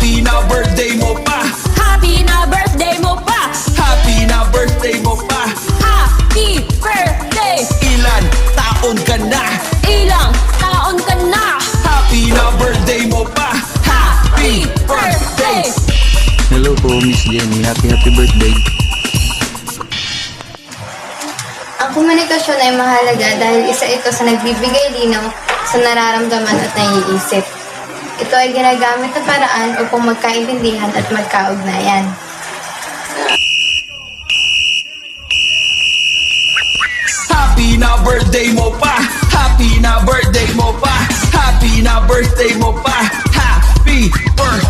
Happy na birthday mo pa. Happy na birthday mo pa. Happy na birthday mo pa. Happy birthday. Ilan taon ka na? Ilang taon ka na? Happy na birthday mo pa. Happy birthday. Hello po, Miss Jenny. Happy birthday. Ang komunikasyon ay mahalaga dahil isa ito sa nagbibigay linaw sa nararamdaman at naiisip. Ito ay ginagamit na paraan upang magkaintindihan at magkaugnayan. Happy na birthday mo pa. Happy na birthday mo pa. Happy na birthday mo pa. Happy birthday.